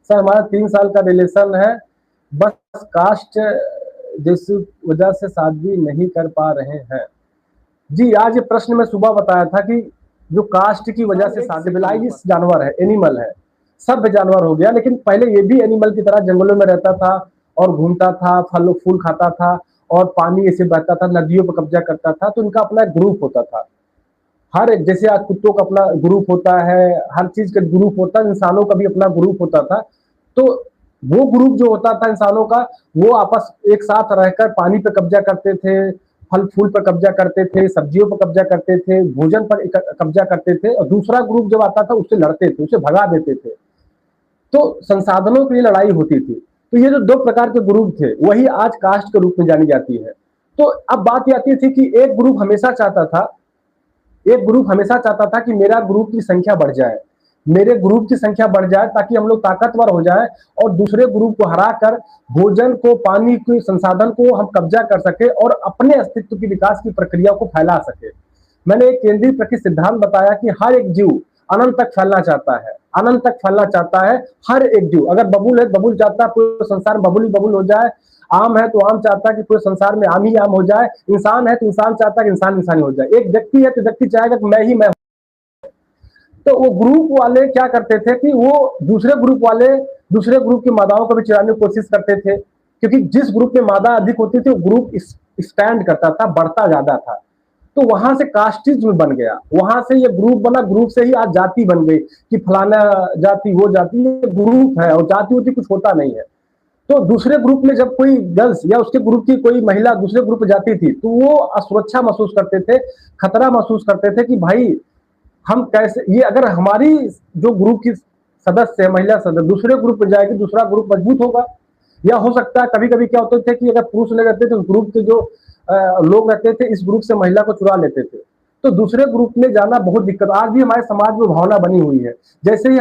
Sir हमारा 3 साल का रिलेशन है, बस कास्ट जिस वजह से शादी नहीं कर पा रहे हैं। जी, आज ये प्रश्न मैं सुबह बताया था कि जो कास्ट की वजह से शादी, बिलाई जानवर है, एनिमल है, सभ्य जानवर हो गया, लेकिन पहले ये भी एनिमल की तरह जंगलों में रहता था और घूमता था, फल फूल खाता था और पानी ऐसे बहता था, नदियों पर कब्जा करता था, तो इनका अपना एक ग्रुप होता था। हर एक, जैसे आज कुत्तों का अपना ग्रुप होता है, हर चीज का ग्रुप होता है, इंसानों का भी अपना ग्रुप होता था। तो वो ग्रुप जो होता था इंसानों का, वो आपस एक साथ रहकर पानी पे कब्जा करते थे, फल फूल पर कब्जा करते थे, सब्जियों पर कब्जा करते थे, भोजन पर कब्जा करते थे, और दूसरा ग्रुप जब आता था उससे लड़ते थे, उसे भगा देते थे। तो संसाधनों के लिए लड़ाई होती थी। तो ये जो 2 प्रकार के ग्रुप थे, वही आज कास्ट के रूप में जानी जाती है। तो अब बात ये आती थी कि एक ग्रुप हमेशा चाहता था कि मेरा ग्रुप की संख्या बढ़ जाए, मेरे ग्रुप की संख्या बढ़ जाए ताकि हम लोग ताकतवर हो जाए और दूसरे ग्रुप को हराकर भोजन को, पानी के संसाधन को हम कब्जा कर सके और अपने अस्तित्व की विकास की प्रक्रिया को फैला सके। मैंने एक केंद्रीय प्रकृति सिद्धांत बताया कि हर एक जीव अनंत तक फैलना चाहता है, अनंत तक फैलना चाहता है हर एक जीव। अगर बबुल है, बबुल चाहता है पूरे संसार में बबुल ही बबुल हो जाए, आम है तो आम चाहता है कि पूरे संसार में आम ही आम हो जाए, इंसान है तो इंसान चाहता है कि इंसान इंसान ही हो जाए, एक व्यक्ति है तो व्यक्ति चाहेगा कि मैं ही मैं। तो वो ग्रुप वाले क्या करते थे कि वो दूसरे ग्रुप की मादाओं को भी चिढ़ाने की कोशिश करते थे, क्योंकि जिस ग्रुप में मादा अधिक होती थी वो ग्रुप एक्सपैंड करता था, बढ़ता ज्यादा था। तो वहां से कास्टिज्म बन गया, वहां से ये ग्रुप बना, ग्रुप से ही आज जाति बन गई कि फलाना जाति वो जाति, ये ग्रुप है और जाति होती कुछ होता नहीं है। तो दूसरे ग्रुप में जब कोई गर्ल्स या उसके ग्रुप की कोई महिला दूसरे ग्रुप में जाती थी तो वो असुरक्षा महसूस करते थे, खतरा महसूस करते थे कि भाई हम कैसे, ये अगर हमारी जो ग्रुप की सदस्य है, महिला सदस्य दूसरे ग्रुप में जाएगी, दूसरा ग्रुप मजबूत होगा। या हो सकता है कभी कभी क्या होते थे कि अगर पुरुष नहीं रहते तो ग्रुप के जो लोग रहते थे इस ग्रुप से महिला को चुरा लेते थे। तो दूसरे ग्रुप में जाना बहुत दिक्कत, आज भी हमारे समाज में भावना बनी हुई है। जैसे ही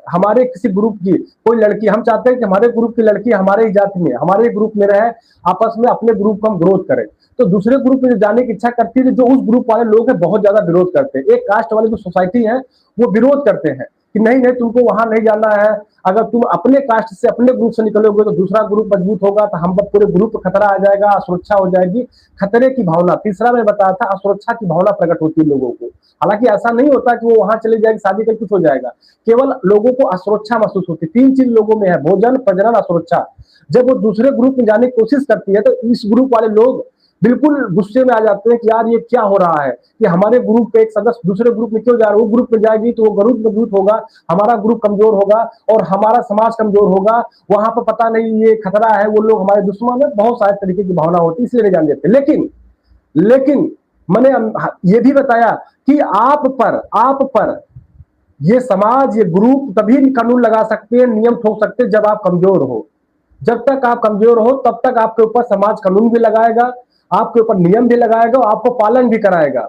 हमारे किसी ग्रुप की कोई लड़की, हम चाहते हैं कि हमारे ग्रुप की लड़की हमारे ही जाति में, हमारे ग्रुप में रहे, आपस में अपने ग्रुप को हम ग्रोथ करें। तो दूसरे ग्रुप में जाने की इच्छा करती है, जो उस ग्रुप वाले लोग हैं बहुत ज्यादा विरोध करते हैं। एक कास्ट वाली जो सोसाइटी है वो विरोध करते हैं कि नहीं नहीं, तुमको वहां नहीं जाना है, अगर तुम अपने कास्ट से, अपने ग्रुप से निकलोगे तो दूसरा ग्रुप मजबूत होगा, तो हम पूरे ग्रुप पर खतरा आ जाएगा, असुरक्षा हो जाएगी। खतरे की भावना, तीसरा मैं बताया था, असुरक्षा की भावना प्रकट होती है लोगों को। हालांकि ऐसा नहीं होता कि वो वहां चले जाएगी, शादी कर कुछ हो जाएगा, केवल लोगों को असुरक्षा महसूस होती है। 3 चीज लोगों में है, भोजन, प्रजनन, असुरक्षा। जब वो दूसरे ग्रुप में जाने की कोशिश करती है तो इस ग्रुप वाले लोग बिल्कुल गुस्से में आ जाते हैं कि यार ये क्या हो रहा है कि हमारे ग्रुप के एक सदस्य दूसरे ग्रुप में क्यों जा रहा है, वो ग्रुप में जाएगी तो वो ग्रुप मजबूत होगा, हमारा ग्रुप कमजोर होगा और हमारा समाज कमजोर होगा, वहां पर पता नहीं ये खतरा है, वो लोग हमारे दुश्मन है, बहुत सारे तरीके की भावना होती है, इसलिए नहीं जान देते। लेकिन मैंने ये भी बताया कि आप पर ये समाज, ये ग्रुप तभी कानून लगा सकते हैं, नियम ठोक सकते हैं जब आप कमजोर हो। जब तक आप कमजोर हो तब तक आपके ऊपर समाज कानून भी लगाएगा, आपके ऊपर नियम भी लगाएगा, आपको पालन भी कराएगा।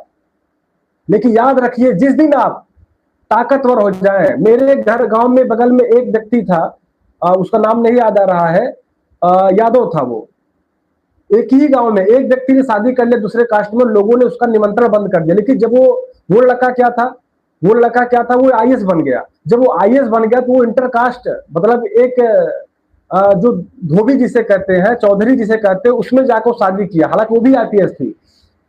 लेकिन याद रखिए, जिस दिन आप ताकतवर हो जाए, मेरे घर गांव में बगल में एक व्यक्ति था, उसका नाम नहीं याद आ रहा है, यादव था वो। एक ही गांव में एक व्यक्ति ने शादी कर लिया दूसरे कास्ट में, लोगों ने उसका निमंत्रण बंद कर दिया। लेकिन जब वो लड़का क्या था, वो आईएएस बन गया। जब वो आईएएस बन गया तो वो इंटरकास्ट, मतलब एक जो धोबी जिसे कहते हैं, चौधरी जिसे कहते हैं, उसमें जाकर शादी किया, हालांकि वो भी आईपीएस थी।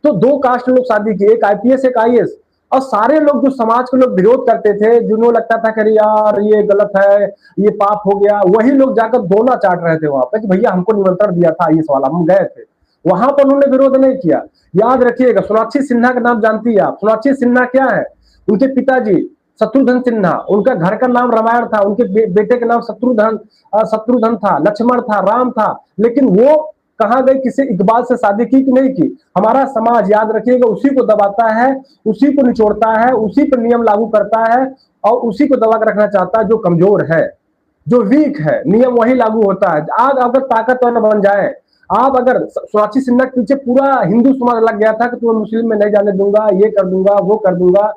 तो 2 कास्ट लोग शादी किए, एक आईपीएस एक आईएएस। और सारे लोग, जो समाज के लोग विरोध करते थे, जिन्होंने लगता था कि यार ये गलत है, ये पाप हो गया, वही लोग जाकर दोना चाट रहे थे वहां पे कि भैया हमको निमंत्रण दिया था आईएएस वाला, हम गए थे वहां पर, उन्होंने विरोध नहीं किया। याद रखिएगा, सोनाक्षी सिन्हा का नाम जानती है आप? सोनाक्षी सिन्हा क्या है? उनके पिताजी शत्रुघ्न सिन्हा, उनका घर का नाम रामायण था, उनके बेटे का नाम शत्रुघ्न था, लक्ष्मण था, राम था। लेकिन वो कहां गई, किसी इकबाल से शादी की कि नहीं की? हमारा समाज, याद रखिएगा, उसी को दबाता है, उसी को निचोड़ता है, उसी पर नियम लागू करता है और उसी को दबा कर रखना चाहता है जो कमजोर है, जो वीक है, नियम वही लागू होता है। आज अगर ताकतवर बन जाए, आप अगर, सोनाक्षी सिन्हा के पीछे पूरा हिंदू समाज लग गया था कि तुम्हें मुस्लिम में नहीं जाने दूंगा, ये कर दूंगा, वो कर दूंगा,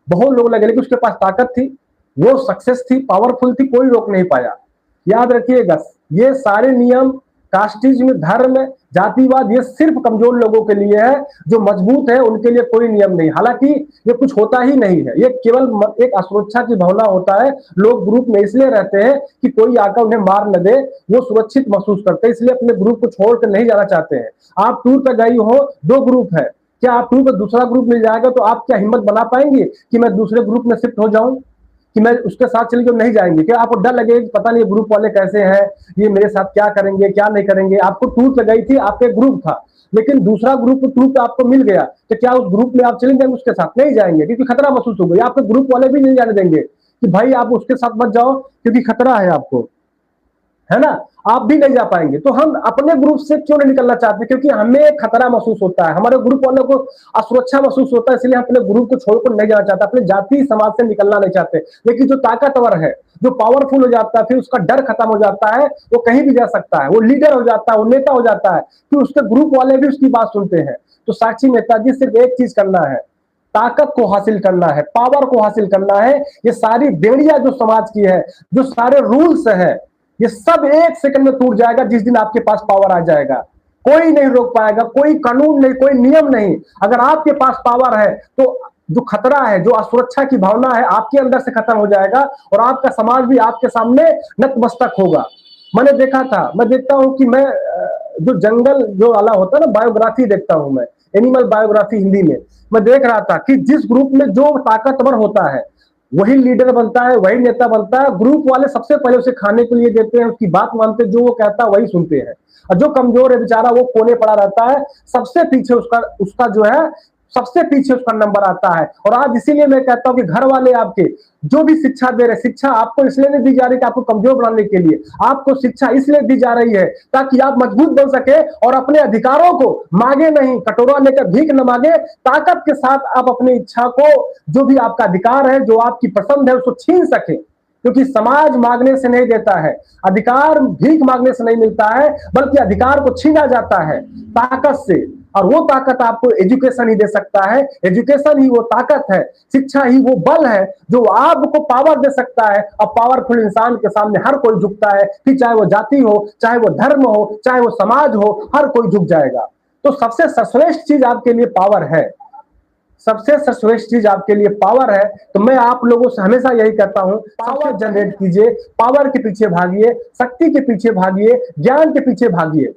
बहुत लोग लगे, लेकिन उसके पास ताकत थी, वो सक्सेस थी, पावरफुल थी, कोई रोक नहीं पाया। याद रखिएगा, ये सारे नियम कास्टिज्म, धर्म, जातिवाद ये सिर्फ कमजोर लोगों के लिए है, जो मजबूत है उनके लिए कोई नियम नहीं। हालांकि ये कुछ होता ही नहीं है, ये केवल एक असुरक्षा की भावना होता है। लोग ग्रुप में इसलिए रहते हैं कि कोई आकर उन्हें मार न दे, वो सुरक्षित महसूस करते हैं, इसलिए अपने ग्रुप को छोड़कर नहीं जाना चाहते हैं। आप टूर पर गई हो, 2 ग्रुप है, क्या आप टूर पर दूसरा ग्रुप मिल जाएगा तो आप क्या हिम्मत बना पाएंगे कि मैं दूसरे ग्रुप में शिफ्ट हो जाऊं, कि मैं उसके साथ चली जाऊं? नहीं जाएंगे। क्या आपको डर लगेगा कि पता नहीं ग्रुप वाले कैसे हैं, ये मेरे साथ क्या करेंगे क्या नहीं करेंगे? आपको टूर पे गई थी, आपका ग्रुप था, लेकिन दूसरा ग्रुप टूर पे आपको मिल गया, तो क्या उस ग्रुप में आप चले जाएंगे उसके साथ? नहीं जाएंगे, क्योंकि खतरा महसूस होगा। आपके ग्रुप वाले भी नहीं जाने देंगे कि भाई आप उसके साथ मत जाओ क्योंकि खतरा है आपको, है ना? आप भी नहीं जा पाएंगे। तो हम अपने ग्रुप से क्यों नहीं निकलना चाहते? क्योंकि हमें खतरा महसूस होता है, हमारे ग्रुप वालों को असुरक्षा महसूस होता है, इसलिए हम अपने ग्रुप को छोड़कर नहीं जाना चाहते, अपने जाति समाज से निकलना नहीं चाहते। लेकिन जो ताकतवर है, जो पावरफुल हो जाता है, फिर उसका डर खत्म हो जाता है, वो कहीं भी जा सकता है, वो लीडर हो जाता है, वो नेता हो जाता है, फिर उसके ग्रुप वाले भी उसकी बात सुनते हैं। तो साक्षी नेताजी सिर्फ एक चीज करना है, ताकत को हासिल करना है, पावर को हासिल करना है। ये सारी बेड़ियां जो समाज की है, जो सारे रूल्स है, ये सब 1 सेकंड में टूट जाएगा जिस दिन आपके पास पावर आ जाएगा। कोई नहीं रोक पाएगा, कोई कानून नहीं, कोई नियम नहीं। अगर आपके पास पावर है तो जो खतरा है, जो असुरक्षा की भावना है, आपके अंदर से खत्म हो जाएगा और आपका समाज भी आपके सामने नतमस्तक होगा। मैंने देखा था, मैं देखता हूं कि मैं जो जंगल जो वाला होता है ना, बायोग्राफी देखता हूं मैं, एनिमल बायोग्राफी हिंदी में। मैं देख रहा था कि जिस ग्रुप में जो ताकतवर होता है वही लीडर बनता है, वही नेता बनता है। ग्रुप वाले सबसे पहले उसे खाने के लिए देते हैं, उसकी बात मानते हैं, जो वो कहता है वही सुनते हैं। और जो कमजोर है बेचारा, वो कोने पड़ा रहता है, सबसे पीछे उसका उसका जो है, सबसे पीछे उसका नंबर आता है। और आज इसीलिए मैं कहता हूं कि घर वाले आपके जो भी शिक्षा दे रहे, शिक्षा आपको इसलिए नहीं दी जा रही कि आपको कमजोर बनाने के लिए, आपको शिक्षा इसलिए दी जा रही है ताकि आप मजबूत बन सके और अपने अधिकारों को मांगे नहीं, कटोरा लेकर भीख न मांगे, ताकत के साथ आप अपनी इच्छा को, जो भी आपका अधिकार है, जो आपकी पसंद है, उसको छीन सके। क्योंकि समाज मांगने से नहीं देता है, अधिकार भीख मांगने से नहीं मिलता है, बल्कि अधिकार को छीना जाता है ताकत से। और वो ताकत आपको एजुकेशन ही दे सकता है, एजुकेशन ही वो ताकत है, शिक्षा ही वो बल है जो आपको पावर दे सकता है। और पावरफुल इंसान के सामने हर कोई झुकता है, फिर चाहे वो जाति हो, चाहे वो धर्म हो, चाहे वो समाज हो, हर कोई झुक जाएगा। तो सबसे सर्वश्रेष्ठ चीज आपके लिए पावर है, सबसे सर्वश्रेष्ठ चीज आपके लिए पावर है। तो मैं आप लोगों से हमेशा यही कहता हूं, पावर जनरेट कीजिए, पावर के पीछे भागिए, शक्ति के पीछे भागिए, ज्ञान के पीछे भागिए,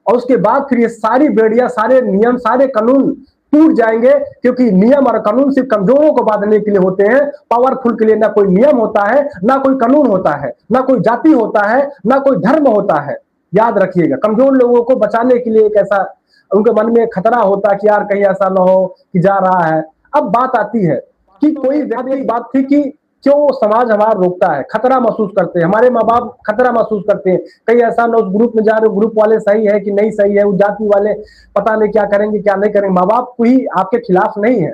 और उसके बाद फिर ये सारी बेड़ियां, सारे नियम, सारे कानून टूट जाएंगे। क्योंकि नियम और कानून सिर्फ कमजोरों को बांधने के लिए होते हैं, पावरफुल के लिए ना कोई नियम होता है, ना कोई कानून होता है, ना कोई जाति होता है, ना कोई धर्म होता है। याद रखिएगा, कमजोर लोगों को बचाने के लिए एक ऐसा उनके मन में खतरा होता है कि यार कहीं ऐसा ना हो कि जा रहा है। अब बात आती है कि कोई व्यक्ति बात थी कि क्यों समाज हमारा रोकता है, खतरा महसूस करते हैं, हमारे माँ बाप खतरा महसूस करते हैं, कहीं ऐसा ना उस ग्रुप में जा रहे, ग्रुप वाले सही है कि नहीं सही है, उस जाति वाले पता नहीं क्या करेंगे क्या नहीं करेंगे। माँ बाप कोई आपके खिलाफ नहीं है,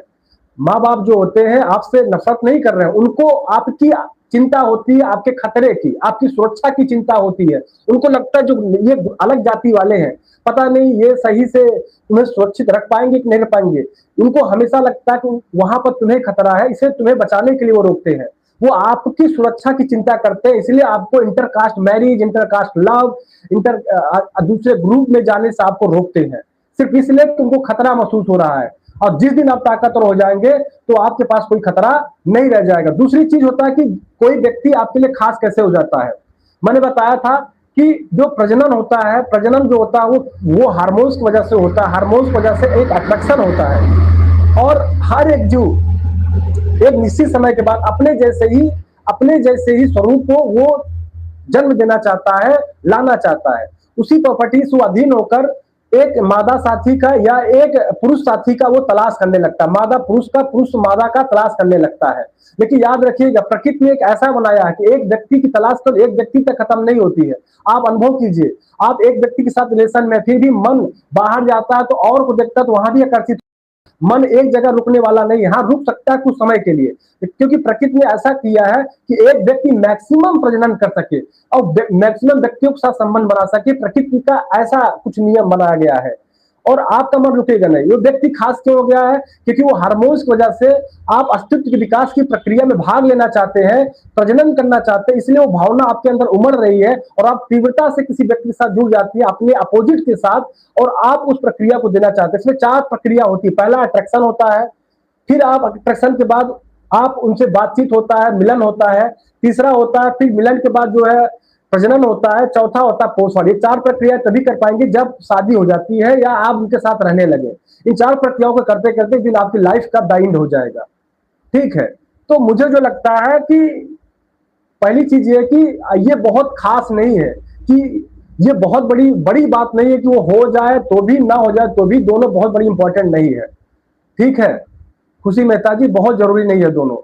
माँ बाप जो होते हैं आपसे नफरत नहीं कर रहे हैं, उनको आपकी चिंता होती है, आपके खतरे की, आपकी सुरक्षा की चिंता होती है। उनको लगता है जो ये अलग जाति वाले हैं, पता नहीं ये सही से तुम्हें सुरक्षित रख पाएंगे कि नहीं रख पाएंगे। उनको हमेशा लगता है कि वहां पर तुम्हें खतरा है, इसे तुम्हें बचाने के लिए वो रोकते हैं, वो आपकी सुरक्षा की चिंता करते हैं। इसलिए आपको इंटरकास्ट मैरिज, इंटरकास्ट लव, दूसरे ग्रुप में जाने से आपको रोकते हैं, सिर्फ इसलिए कि उनको खतरा महसूस हो रहा है। और जिस दिन आप ताकतवर हो जाएंगे तो आपके पास कोई खतरा नहीं रह जाएगा। दूसरी चीज होता है कि कोई व्यक्ति आपके लिए खास कैसे हो जाता है। मैंने बताया था कि जो प्रजनन होता है, प्रजनन जो होता है वो हार्मोन्स की वजह से होता है, हार्मोन्स की वजह से एक अट्रैक्शन होता है। और हर एक जीव एक निश्चित समय के बाद अपने जैसे ही स्वरूप को वो जन्म देना चाहता है, लाना चाहता है। उसी प्रॉपर्टी से अधीन होकर एक मादा साथी का या एक पुरुष साथी का वो तलाश करने लगता है, मादा पुरुष का, पुरुष मादा का तलाश करने लगता है। लेकिन याद रखिएगा, प्रकृति ने एक ऐसा बनाया है कि एक व्यक्ति की तलाश तो एक व्यक्ति तक खत्म नहीं होती है। आप अनुभव कीजिए, आप एक व्यक्ति के साथ रिलेशन में, फिर भी मन बाहर जाता है तो और को देखता है तो वहां भी आकर्षित। मन एक जगह रुकने वाला नहीं, यहाँ रुक सकता है कुछ समय के लिए, क्योंकि प्रकृति ने ऐसा किया है कि एक व्यक्ति मैक्सिमम प्रजनन कर सके और मैक्सिमम व्यक्तियों के साथ संबंध बना सके। प्रकृति का ऐसा कुछ नियम बनाया गया है। और आपका मन रुकेगा नहीं। वो व्यक्ति खास क्यों हो गया है? क्योंकि वो हार्मोन्स की वजह से आप अस्तित्व के विकास की प्रक्रिया में भाग लेना चाहते हैं, प्रजनन करना चाहते हैं, इसलिए वो भावना आपके अंदर उमड़ रही है और आप तीव्रता से किसी व्यक्ति के साथ जुड़ जाती है अपने अपोजिट के साथ, और आप उस प्रक्रिया को देना चाहते हैं। इसमें 4 प्रक्रिया होती है। पहला अट्रैक्शन होता है, फिर आप अट्रैक्शन के बाद आप उनसे बातचीत होता है, मिलन होता है, तीसरा होता है, फिर मिलन के बाद जो है प्रजनन होता है, चौथा होता है पोषण। ये 4 प्रक्रिया तभी कर पाएंगे जब शादी हो जाती है या आप उनके साथ रहने लगे। इन 4 प्रक्रियाओं को करते करते दिन आपकी लाइफ का द एंड हो जाएगा। ठीक है, तो मुझे जो लगता है कि पहली चीज ये कि ये बहुत खास नहीं है, कि ये बहुत बड़ी बात नहीं है कि वो हो जाए तो भी, ना हो जाए तो भी, दोनों बहुत बड़ी इंपॉर्टेंट नहीं है। ठीक है खुशी मेहता जी, बहुत जरूरी नहीं है दोनों।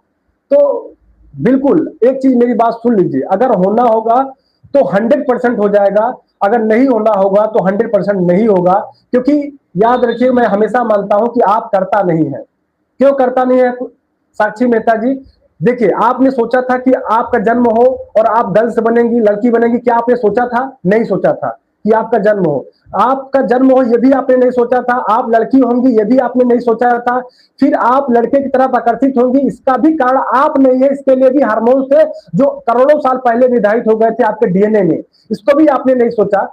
तो बिल्कुल एक चीज मेरी बात सुन लीजिए, अगर होना होगा तो 100% हो जाएगा, अगर नहीं होना होगा तो 100% नहीं होगा। क्योंकि याद रखिए, मैं हमेशा मानता हूं कि आप करता नहीं है। क्यों करता नहीं है साक्षी मेहता जी? देखिए, आपने सोचा था कि आपका जन्म हो और आप गर्ल्स बनेंगी, लड़की बनेंगी, क्या आपने सोचा था? नहीं सोचा था कि आपका जन्म हो। आपका जन्म हो ये भी आपने नहीं सोचा था, आप लड़की होंगी ये भी आपने नहीं सोचा था, फिर आप लड़के की तरफ आकर्षित होंगी, इसका भी कारण आप नहीं है, इसके लिए भी हार्मोन्स थे जो करोड़ों साल पहले निर्धारित हो गए थे आपके डीएनए में, इसको भी आपने नहीं सोचा।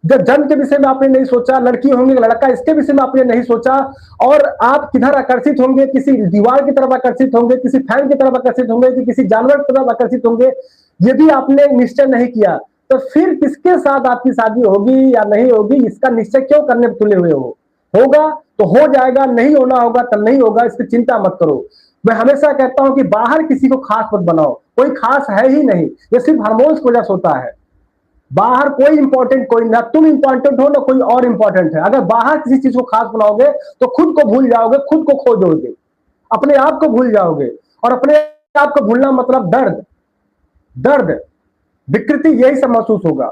जब जन्म के विषय में आपने नहीं सोचा, लड़की होंगे लड़का, इसके विषय में आपने नहीं सोचा, और आप किधर आकर्षित होंगे, किसी दीवार की तरफ आकर्षित होंगे, किसी फैन की तरफ आकर्षित होंगे, कि किसी जानवर की तरफ आकर्षित होंगे, ये भी आपने निश्चय नहीं किया। तो फिर किसके साथ आपकी शादी होगी या नहीं होगी, इसका निश्चय क्यों करने तुले हुए हो? होगा तो हो जाएगा, नहीं होना होगा तो नहीं होगा, इसकी चिंता मत करो। मैं हमेशा कहता हूं कि बाहर किसी को खास मत बनाओ, कोई खास है ही नहीं, ये सिर्फ हार्मोन्स की वजह से होता है। बाहर कोई इंपॉर्टेंट, कोई ना तुम इंपॉर्टेंट हो ना कोई और इंपॉर्टेंट है। अगर बाहर किसी चीज को खास बनाओगे तो खुद को भूल जाओगे, खुद को खो दोगे, अपने आप को भूल जाओगे, और अपने आप को भूलना मतलब दर्द, दर्द, विकृति, यही सब महसूस होगा।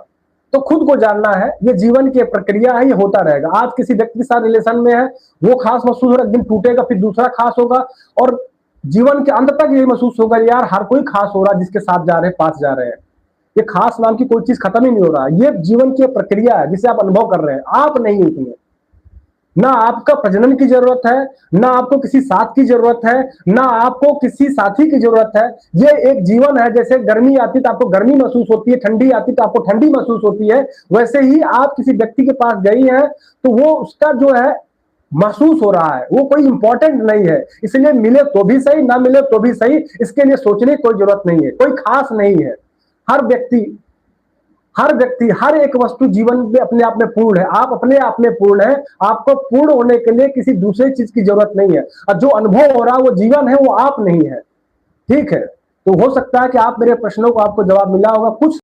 तो खुद को जानना है, ये जीवन की प्रक्रिया है, ये होता रहेगा। आज किसी व्यक्ति के साथ रिलेशन में है, वो खास महसूस हो रहा है, एक दिन टूटेगा, फिर दूसरा खास होगा, और जीवन के अंत तक यही महसूस होगा यार हर कोई खास हो रहा है जिसके साथ जा रहे हैं, पास जा रहे हैं। ये खास नाम की कोई चीज खत्म ही नहीं हो रहा, ये जीवन की प्रक्रिया है जिसे आप अनुभव कर रहे हैं, आप नहीं उसमें। ना आपका प्रजनन की जरूरत है, ना आपको किसी साथ की जरूरत है, ना आपको किसी साथी की जरूरत है। ये एक जीवन है, जैसे गर्मी आती तो आपको गर्मी महसूस होती है, ठंडी आती तो आपको ठंडी महसूस होती है, वैसे ही आप किसी व्यक्ति के पास गई हैं तो वो उसका जो है महसूस हो रहा है, वो कोई इंपॉर्टेंट नहीं है। इसलिए मिले तो भी सही, ना मिले तो भी सही, इसके लिए सोचने की कोई जरूरत नहीं है, कोई खास नहीं है। हर व्यक्ति, हर एक वस्तु जीवन में अपने आप में पूर्ण है। आप अपने आप में पूर्ण है, आपको पूर्ण होने के लिए किसी दूसरी चीज की जरूरत नहीं है, और जो अनुभव हो रहा है वो जीवन है, वो आप नहीं है। ठीक है, तो हो सकता है कि आप मेरे प्रश्नों को आपको जवाब मिला होगा। कुछ